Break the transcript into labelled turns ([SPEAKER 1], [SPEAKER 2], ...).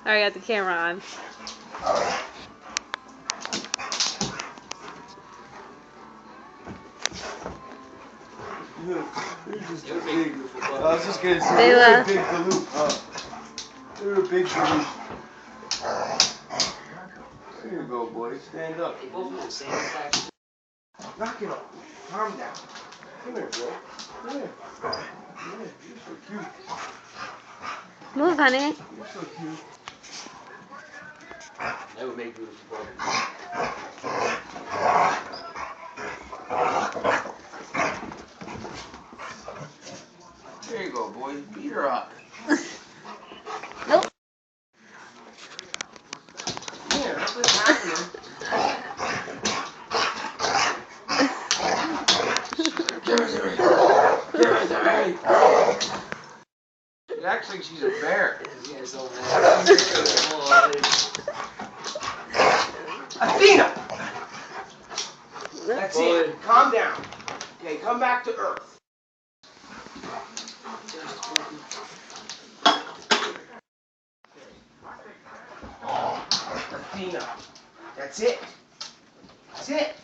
[SPEAKER 1] I got the camera on.
[SPEAKER 2] You're just a big. I was just gonna say,
[SPEAKER 1] Layla.
[SPEAKER 2] you're a big galoot, huh? You're a big galoot. There you go, boy. Stand up.
[SPEAKER 3] They both look the same exact.
[SPEAKER 2] Knock it off. Calm down. Come here, bro. Come here. Yeah, you're so cute.
[SPEAKER 1] Move, honey.
[SPEAKER 2] You're so cute.
[SPEAKER 3] That would make you broken.
[SPEAKER 2] There you go, boy. Beat her up.
[SPEAKER 1] Nope.
[SPEAKER 2] Yeah, that's what's happening. Give her to me. Give her to me. She acts like she's a bear.
[SPEAKER 3] Yeah, so mad.
[SPEAKER 2] Athena! That's it. Calm down. Okay, come back to Earth. Athena. That's it. That's it.